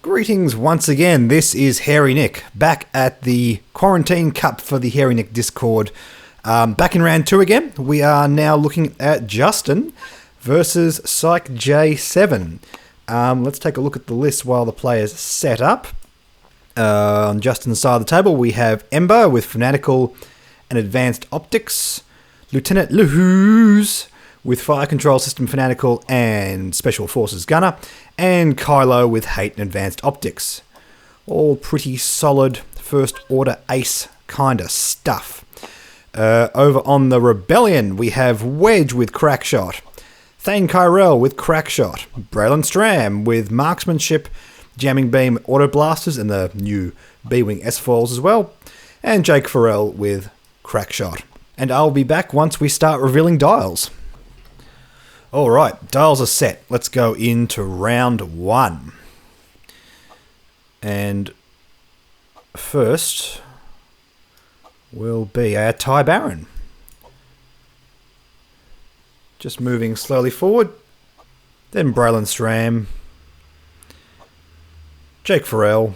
Greetings once again, this is Hairy Nick, back at the Quarantine Cup for the Hairy Nick Discord. Back in round 2 again, we are now looking at Justin versus PsychJ7. Let's take a look at the list while the players set up. On Justin's side of the table, we have Ember with Fanatical and Advanced Optics, Lieutenant Lahuz with Fire Control System Fanatical and Special Forces Gunner, and Kylo with Hate and Advanced Optics. All pretty solid First Order ace kind of stuff. Over on the Rebellion, we have Wedge with Crackshot, Thane Kyrell with Crackshot, Braylon Stram with Marksmanship, Jamming Beam, Auto Blasters, and the new B-Wing S-Foils as well, and Jake Farrell with Crackshot. And I'll be back once we start revealing dials. Alright, dials are set. Let's go into round 1. And first will be our Ty Baron. Just moving slowly forward. Then Braylon Stram. Jake Farrell.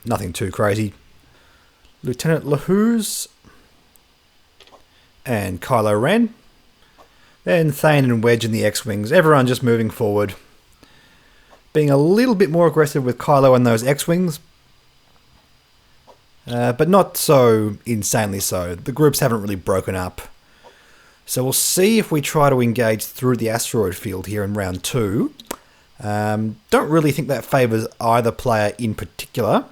Nothing too crazy. Lieutenant Lahuz. And Kylo Ren. Then Thane and Wedge in the X-Wings. Everyone just moving forward. Being a little bit more aggressive with Kylo and those X-Wings. But not so insanely so. The groups haven't really broken up. So we'll see if we try to engage through the asteroid field here in round 2. Don't really think that favours either player in particular.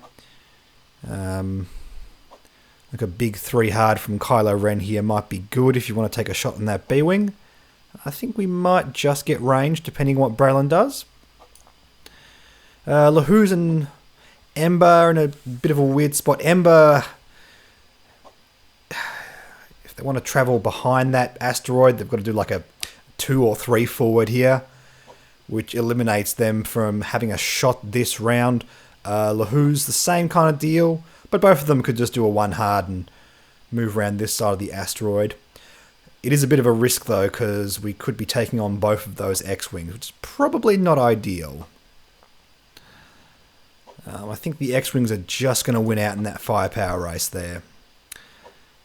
Like a big 3 hard from Kylo Ren here might be good if you want to take a shot on that B-Wing. I think we might just get range depending on what Braylon does. Lahuz and Ember are in a bit of a weird spot. Ember, if they want to travel behind that asteroid, they've got to do like a 2 or 3 forward here, which eliminates them from having a shot this round. Lahuz, the same kind of deal, but both of them could just do a 1 hard and move around this side of the asteroid. It is a bit of a risk though, because we could be taking on both of those X-Wings, which is probably not ideal. I think the X-Wings are just going to win out in that firepower race there.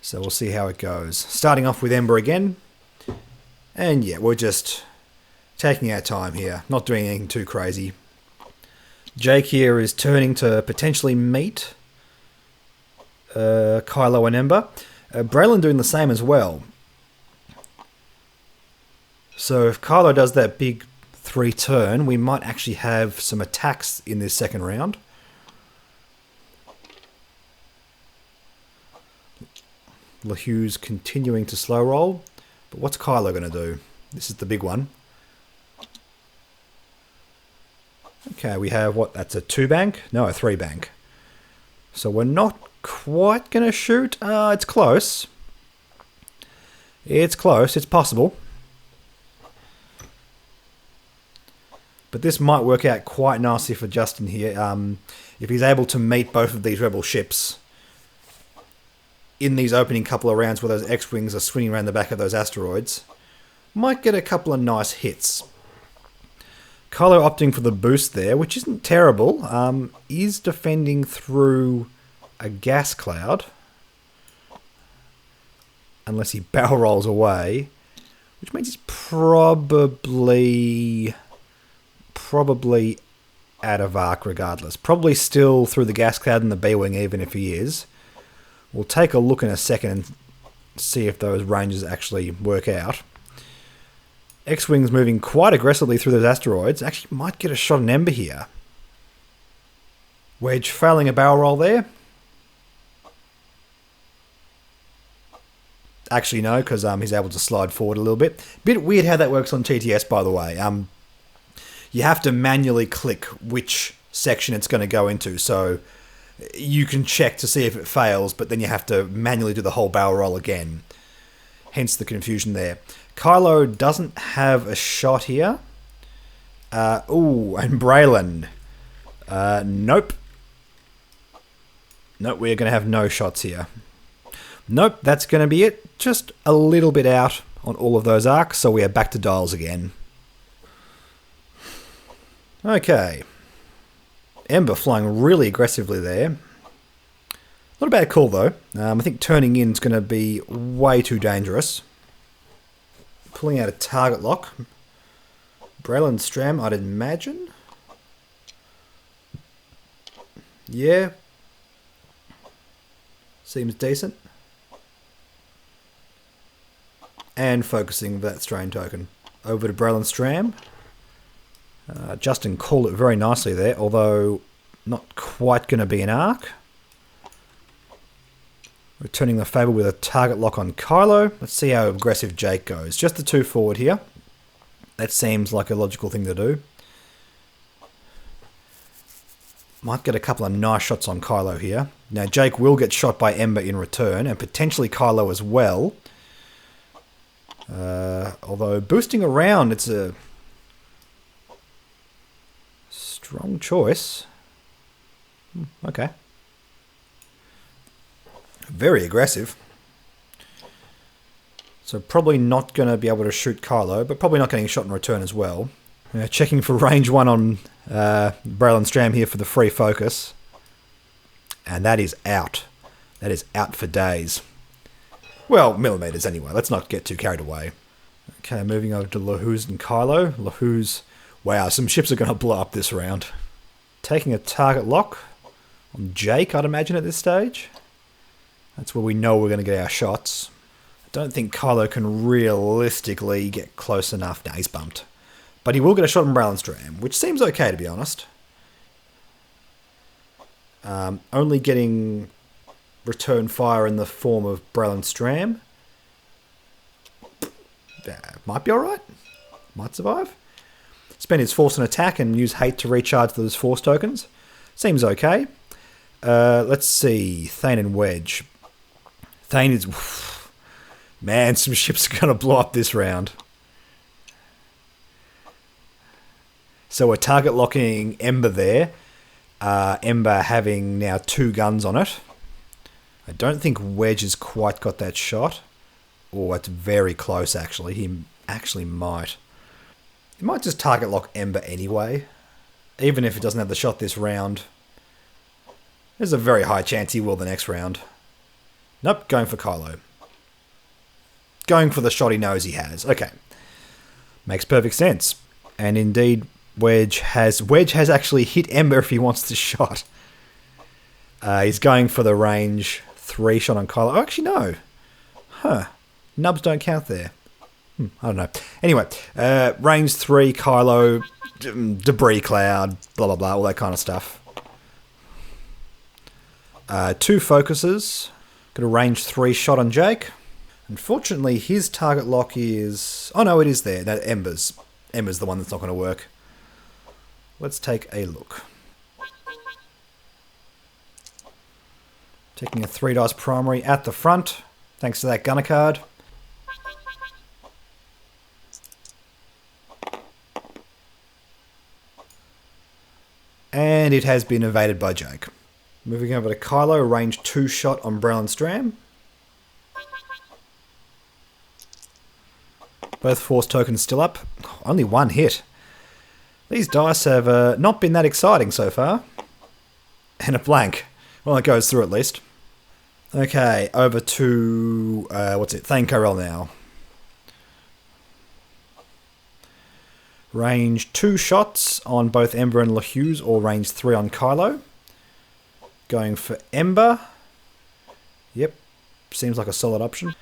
So we'll see how it goes. Starting off with Ember again. And yeah, we're just taking our time here, not doing anything too crazy. Jake here is turning to potentially meet Kylo and Ember. Braylon doing the same as well. So if Kylo does that big 3 turn, we might actually have some attacks in this second round. Lahuz continuing to slow roll. But what's Kylo going to do? This is the big one. Okay, we have what? That's a 2 bank? No, a 3 bank. So we're not quite going to shoot. It's close. It's close. It's possible. But this might work out quite nicely for Justin here. If he's able to meet both of these rebel ships in these opening couple of rounds where those X-Wings are swinging around the back of those asteroids, might get a couple of nice hits. Kylo opting for the boost there, which isn't terrible. Is defending through a gas cloud. Unless he barrel rolls away. Which means he's probably out of arc regardless. Probably still through the gas cloud and the B-Wing even if he is. We'll take a look in a second and see if those ranges actually work out. X-Wing's moving quite aggressively through those asteroids. Actually might get a shot on Ember here. Wedge failing a barrel roll there. Actually no, because he's able to slide forward a little bit. Bit weird how that works on TTS by the way. You have to manually click which section it's going to go into, so you can check to see if it fails, but then you have to manually do the whole barrel roll again. Hence the confusion there. Kylo doesn't have a shot here. Ooh, and Braylon. Nope. Nope, we're going to have no shots here. Nope, that's going to be it. Just a little bit out on all of those arcs, so we are back to dials again. Okay. Ember flying really aggressively there. Not a bad call though. I think turning in is going to be way too dangerous. Pulling out a target lock. Braylon Stram, I'd imagine. Yeah. Seems decent. And focusing that strain token. Over to Braylon Stram. Justin called it very nicely there, although not quite going to be an arc. Returning the favour with a target lock on Kylo. Let's see how aggressive Jake goes. Just the 2 forward here. That seems like a logical thing to do. Might get a couple of nice shots on Kylo here. Now Jake will get shot by Ember in return, and potentially Kylo as well. Although boosting around, it's a strong choice. Okay. Very aggressive. So probably not going to be able to shoot Kylo, but probably not getting shot in return as well. Checking for range 1 on Braylon Stram here for the free focus. And that is out. That is out for days. Well, millimeters anyway. Let's not get too carried away. Okay, moving over to Lahuz and Kylo. Lahuz, wow, some ships are going to blow up this round. Taking a target lock on Jake, I'd imagine, at this stage. That's where we know we're going to get our shots. I don't think Kylo can realistically get close enough. Nah, he's bumped. But he will get a shot on Braylon Stram, which seems okay, to be honest. Only getting return fire in the form of Braylon Stram. Might be alright. Might survive. Spend his force on attack and use hate to recharge those force tokens. Seems okay. Let's see. Thane and Wedge. Thane is... Man, some ships are going to blow up this round. So we're target locking Ember there. Ember having now 2 guns on it. I don't think Wedge has quite got that shot. Oh, it's very close actually. He actually might. He might just target lock Ember anyway. Even if it doesn't have the shot this round. There's a very high chance he will the next round. Nope, going for Kylo. Going for the shot he knows he has. Okay. Makes perfect sense. And indeed, Wedge has actually hit Ember if he wants the shot. He's going for the range 3 shot on Kylo. Oh, actually, no. Huh. Nubs don't count there. I don't know. Anyway, range 3, Kylo, debris cloud, blah, blah, blah, all that kind of stuff. 2 focuses. Got a range 3 shot on Jake. Unfortunately, his target lock is... Oh, no, it is there. No, Ember's. Ember's the one that's not going to work. Let's take a look. Taking a 3 dice primary at the front, thanks to that gunner card. And it has been evaded by Jake. Moving over to Kylo, range 2 shot on Braylon Stram. Both force tokens still up. Only 1 hit. These dice have not been that exciting so far. And a blank. Well, it goes through at least. Okay, over to... Thane Carell now. Range 2 shots on both Ember and Lahuz, or range 3 on Kylo. Going for Ember. Yep, seems like a solid option.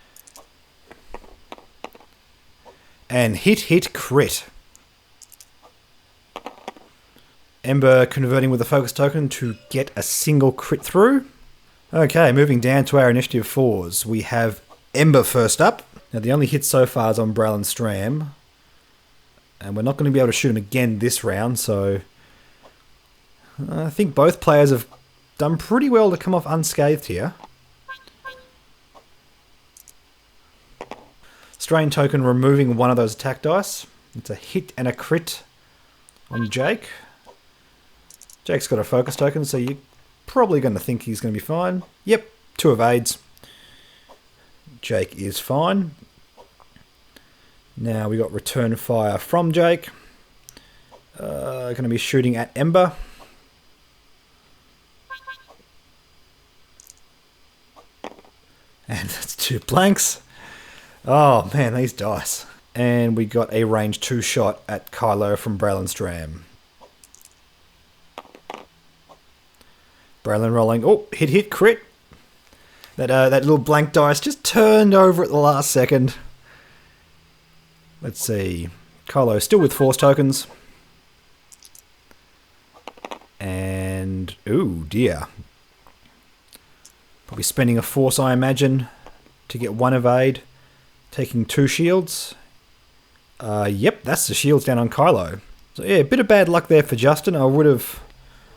And hit, crit. Ember converting with a focus token to get a single crit through. Okay, moving down to our initiative 4s. We have Ember first up. Now the only hit so far is on Braylon Stram. And we're not going to be able to shoot him again this round, so... I think both players have done pretty well to come off unscathed here. Strain token removing one of those attack dice. It's a hit and a crit on Jake. Jake's got a focus token, so you're probably going to think he's going to be fine. Yep, 2 evades. Jake is fine. Now we got return fire from Jake. Going to be shooting at Ember. 2 blanks. Oh man, these dice. And we got a range 2 shot at Kylo from Braylon's Dram. Braylon rolling. Oh, hit, crit. That little blank dice just turned over at the last second. Let's see. Kylo still with force tokens. And, ooh, dear. Probably spending a force, I imagine, to get 1 evade. Taking 2 shields. Yep, that's the shields down on Kylo. So yeah, a bit of bad luck there for Justin. I would have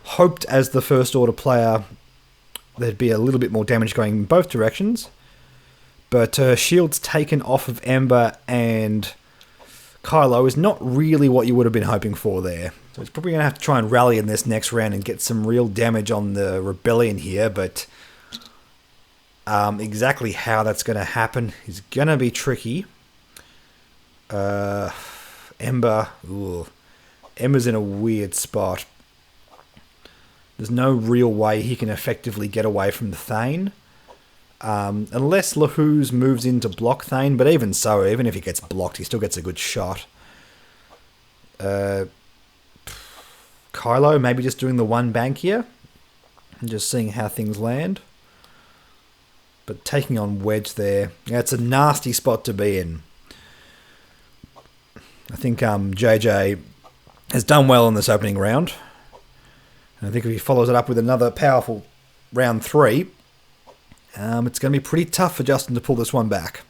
hoped as the first order player there'd be a little bit more damage going in both directions. But shields taken off of Ember and Kylo is not really what you would have been hoping for there. So it's probably going to have to try and rally in this next round and get some real damage on the Rebellion here, but exactly how that's going to happen is going to be tricky. Ember, ooh. Ember's in a weird spot. There's no real way he can effectively get away from the Thane. Unless Lahuz moves in to block Thane, but even so, even if he gets blocked, he still gets a good shot. Kylo, maybe just doing the 1 bank here. And just seeing how things land. But taking on Wedge there, yeah, it's a nasty spot to be in. I think JJ has done well in this opening round. And I think if he follows it up with another powerful round 3, it's going to be pretty tough for Justin to pull this one back.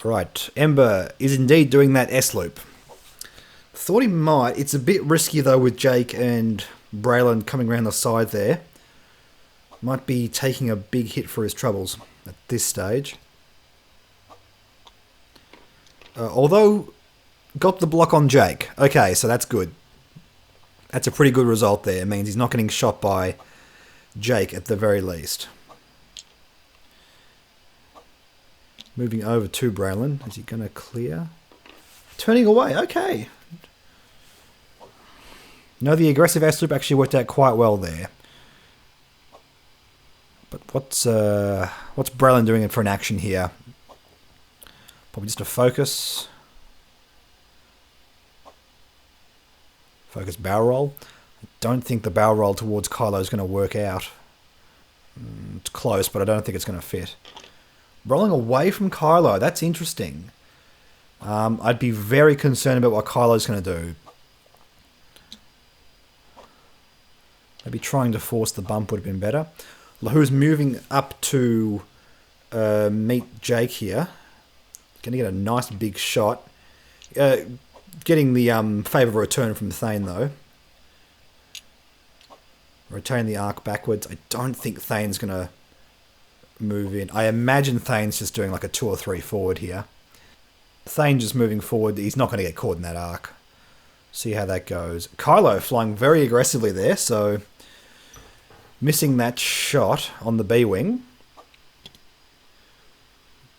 Alright, Ember is indeed doing that S-loop. Thought he might. It's a bit risky though with Jake and Braylon coming around the side there. Might be taking a big hit for his troubles at this stage. Although, got the block on Jake. Okay, so that's good. That's a pretty good result there. It means he's not getting shot by Jake at the very least. Moving over to Braylon. Is he going to clear? Turning away. Okay. No, the aggressive S-loop actually worked out quite well there. But what's Braylon doing for an action here? Probably just a focus. Focus barrel roll. I don't think the barrel roll towards Kylo is going to work out. It's close, but I don't think it's going to fit. Rolling away from Kylo. That's interesting. I'd be very concerned about what Kylo's going to do. Maybe trying to force the bump would have been better. Lahoo's moving up to meet Jake here. Going to get a nice big shot. Getting the favourable return from Thane though. Rotating the arc backwards. I don't think Thane's going to move in. I imagine Thane's just doing like a 2 or 3 forward here. Thane just moving forward. He's not going to get caught in that arc. See how that goes. Kylo flying very aggressively there, so missing that shot on the B-wing.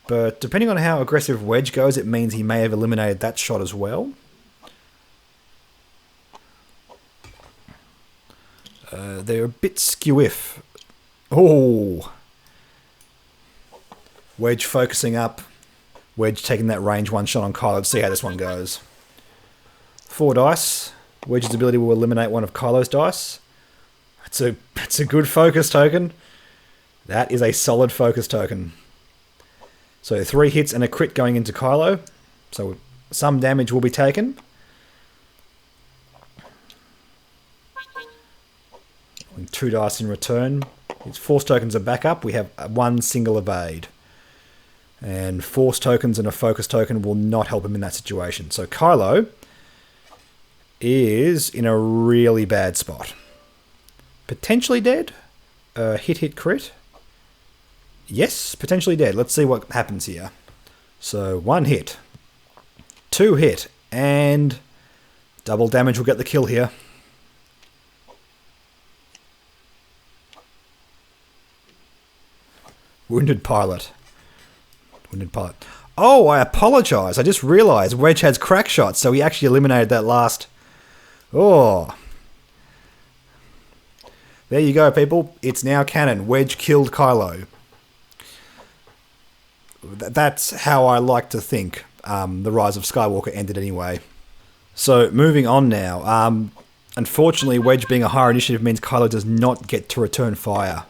But depending on how aggressive Wedge goes, it means he may have eliminated that shot as well. They're a bit skew-if. Oh! Wedge focusing up. Wedge taking that range 1 shot on Kylo. Let's see how this one goes. 4 dice. Wedge's ability will eliminate one of Kylo's dice. That's a good focus token. That is a solid focus token. So 3 hits and a crit going into Kylo. So some damage will be taken. 2 dice in return. His force tokens are back up. We have 1 single evade. And force tokens and a focus token will not help him in that situation. So Kylo is in a really bad spot. Potentially dead. Hit, crit. Yes, potentially dead. Let's see what happens here. So 1 hit. 2 hit. And double damage will get the kill here. Wounded pilot. Wounded pilot. Oh, I apologise. I just realised Wedge has crack shots, so he actually eliminated that last. Oh. There you go, people. It's now canon. Wedge killed Kylo. That's how I like to think The Rise of Skywalker ended anyway. So, moving on now. Unfortunately, Wedge being a higher initiative means Kylo does not get to return fire.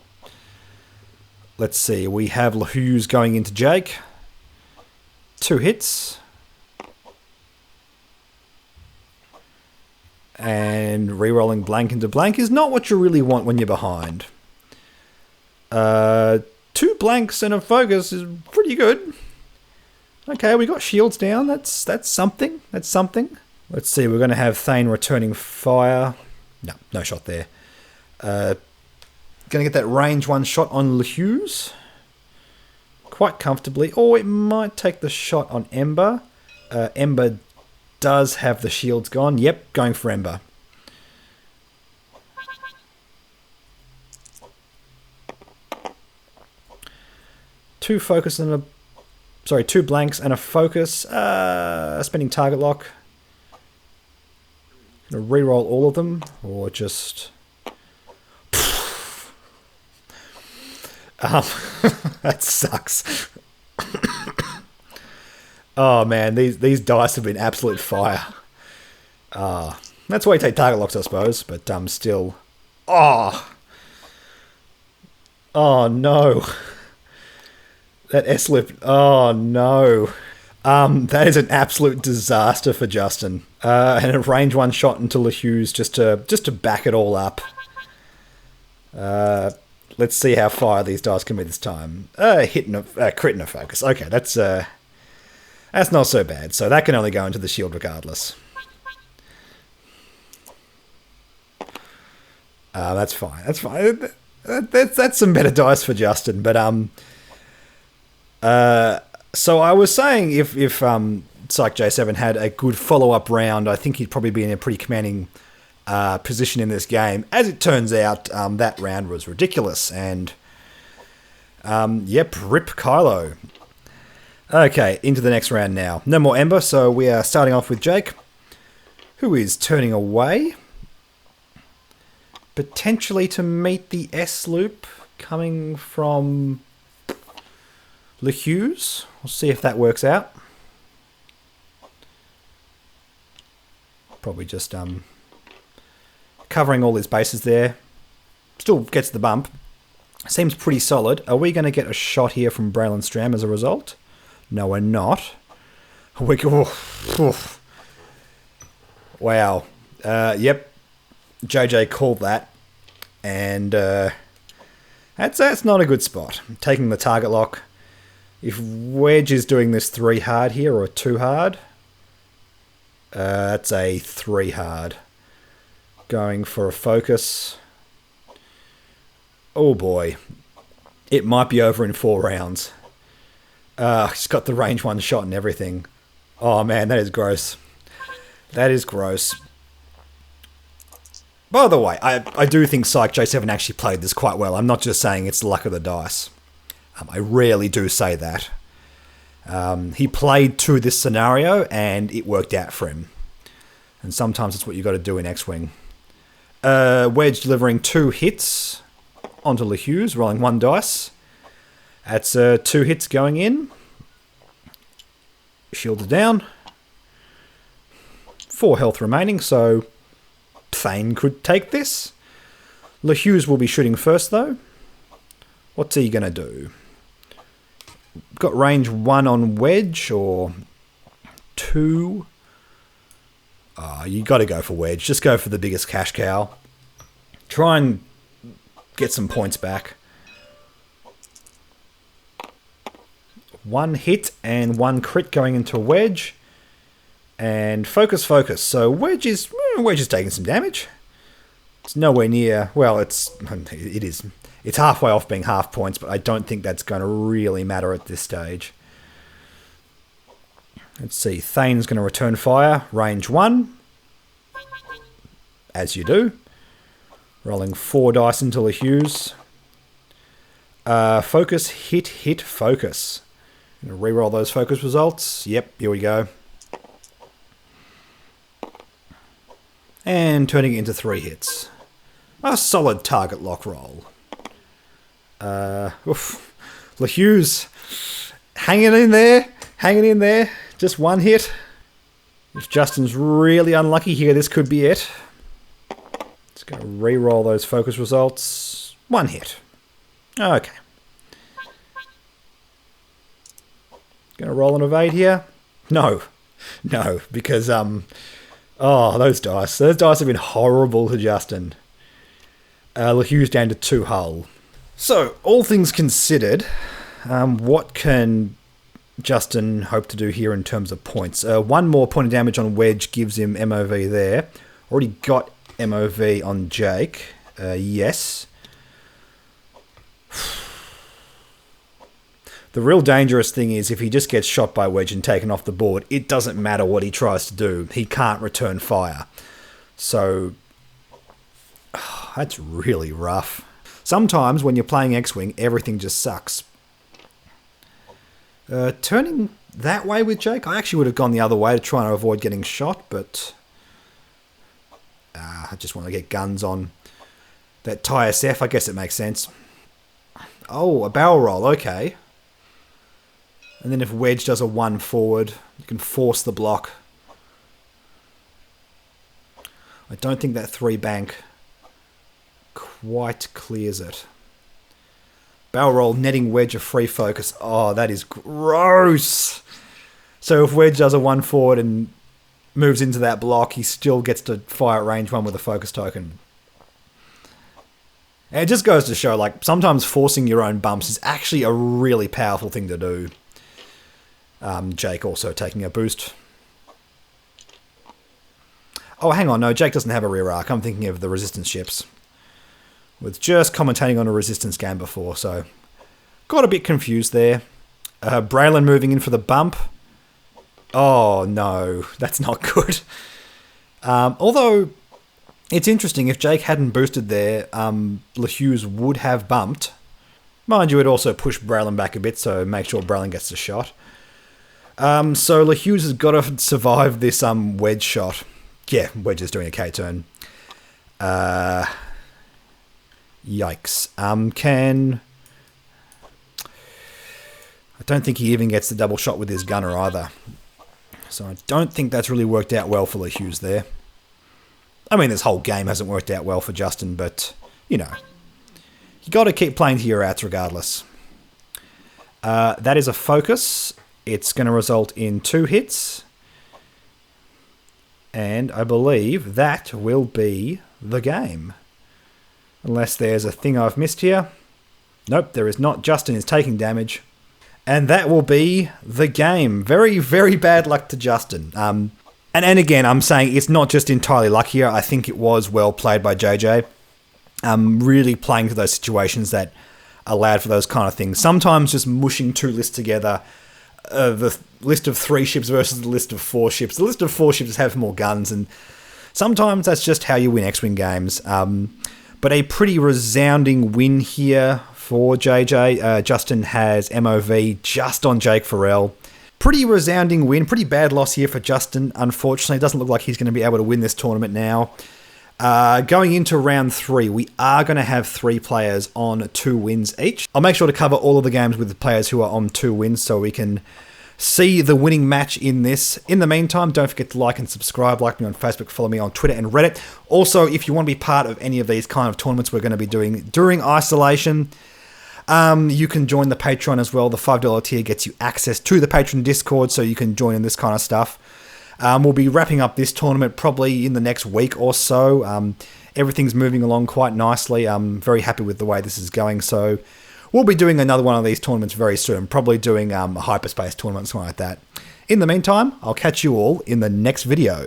Let's see. We have LaHue's going into Jake. 2 hits. And rerolling blank into blank is not what you really want when you're behind. 2 blanks and a focus is pretty good. Okay, we got shields down. That's something. That's something. Let's see. We're going to have Thane returning fire. No shot there. Going to get that range 1 shot on LaHue's. Quite comfortably. Or it might take the shot on Ember. Ember does have the shields gone. Yep, going for Ember. Two blanks and a focus. Spending target lock. Gonna reroll all of them, or just. That sucks. Oh man, these dice have been absolute fire. That's why you take target locks, I suppose. But still. Oh no. That S-lip. Oh no. That is an absolute disaster for Justin. And a range 1 shot into LaHue's just to back it all up. Let's see how fire these dice can be this time. Hitting a crit and a focus. Okay, that's not so bad. So that can only go into the shield regardless. That's fine. That's fine. That's some better dice for Justin. But so I was saying if PsychJ7 had a good follow-up round, I think he'd probably be in a pretty commanding position in this game. As it turns out, that round was ridiculous. And yep, rip Kylo. Okay, into the next round now. No more Ember, so we are starting off with Jake, who is turning away. Potentially to meet the S-loop coming from LaHue's. We'll see if that works out. Probably just covering all his bases there. Still gets the bump. Seems pretty solid. Are we going to get a shot here from Braylon Stram as a result? No, we're not. Wow. Yep. JJ called that. And that's not a good spot. Taking the target lock. If Wedge is doing this 3 hard here, or 2 hard, that's a 3 hard. Going for a focus. Oh boy. It might be over in 4 rounds. He's got the range 1 shot and everything. Oh man, that is gross. That is gross. By the way, I do think PsychJ7 actually played this quite well. I'm not just saying it's the luck of the dice. I rarely do say that. He played to this scenario and it worked out for him. And sometimes it's what you got to do in X-Wing. Wedge delivering 2 hits onto LaHue's, rolling 1 dice. That's 2 hits going in. Shielded down. 4 health remaining, so Thane could take this. LaHue's will be shooting first, though. What's he going to do? Got range 1 on Wedge, or 2. You got to go for Wedge. Just go for the biggest cash cow. Try and get some points back. 1 hit and 1 crit going into Wedge. And focus. So Wedge is taking some damage. It's nowhere near... Well, it is. It's halfway off being half points, but I don't think that's going to really matter at this stage. Let's see. Thane's going to return fire. Range 1. As you do. Rolling 4 dice into LaHue's. Focus, hit, focus. Going to reroll those focus results. Yep, here we go. And turning it into 3 hits. A solid target lock roll. LaHue's Hanging in there. Hanging in there. Just one hit. If Justin's really unlucky here, this could be it. Just going to re-roll those focus results. One hit. Okay. Going to roll an evade here. No. No, because, those dice. Those dice have been horrible to Justin. LaHue's down to 2 hull. So, all things considered, what can Justin hope to do here in terms of points? 1 more point of damage on Wedge gives him MOV there. Already got MOV on Jake. Yes. The real dangerous thing is if he just gets shot by Wedge and taken off the board, it doesn't matter what he tries to do. He can't return fire. So, that's really rough. Sometimes when you're playing X-Wing, everything just sucks. Turning that way with Jake, I actually would have gone the other way to try and avoid getting shot, but I just want to get guns on that TIE SF. I guess it makes sense. Oh, a barrel roll, okay. And then if Wedge does a 1 forward, you can force the block. I don't think that 3 bank quite clears it. Barrel roll, netting Wedge a free focus. Oh, that is gross. So if Wedge does a 1 forward and moves into that block, he still gets to fire at range 1 with a focus token. And it just goes to show, like, sometimes forcing your own bumps is actually a really powerful thing to do. Jake also taking a boost. Oh, hang on. No, Jake doesn't have a rear arc. I'm thinking of the resistance ships. Was just commentating on a resistance game before, so got a bit confused there. Braylon moving in for the bump. Oh, no. That's not good. Although, it's interesting. If Jake hadn't boosted there, LaHue's would have bumped. Mind you, it also pushed Braylon back a bit, so make sure Braylon gets the shot. So LaHue's has got to survive this Wedge shot. Yeah, Wedge is doing a K-turn. Yikes. I don't think he even gets the double shot with his gunner either. So I don't think that's really worked out well for LaHue's there. I mean, this whole game hasn't worked out well for Justin, but, you know. You got to keep playing to your outs regardless. That is a focus. It's going to result in 2 hits. And I believe that will be the game. Unless there's a thing I've missed here. Nope, there is not. Justin is taking damage. And that will be the game. Very, very bad luck to Justin. And again, I'm saying it's not just entirely luck here. I think it was well played by JJ. Really playing to those situations that allowed for those kind of things. Sometimes just mushing 2 lists together. The list of 3 ships versus the list of 4 ships. The list of 4 ships have more guns, and sometimes that's just how you win X-Wing games. But a pretty resounding win here for JJ. Justin has MOV just on Jake Farrell. Pretty resounding win. Pretty bad loss here for Justin, unfortunately. It doesn't look like he's going to be able to win this tournament now. Going into round 3, we are going to have 3 players on 2 wins each. I'll make sure to cover all of the games with the players who are on 2 wins so we can see the winning match in this. In the meantime, don't forget to like and subscribe. Like me on Facebook, follow me on Twitter and Reddit. Also, if you want to be part of any of these kind of tournaments we're going to be doing during isolation, you can join the Patreon as well. The $5 tier gets you access to the Patreon Discord, so you can join in this kind of stuff. We'll be wrapping up this tournament probably in the next week or so. Everything's moving along quite nicely. I'm very happy with the way this is going. So we'll be doing another one of these tournaments very soon. Probably doing a hyperspace tournament, something like that. In the meantime, I'll catch you all in the next video.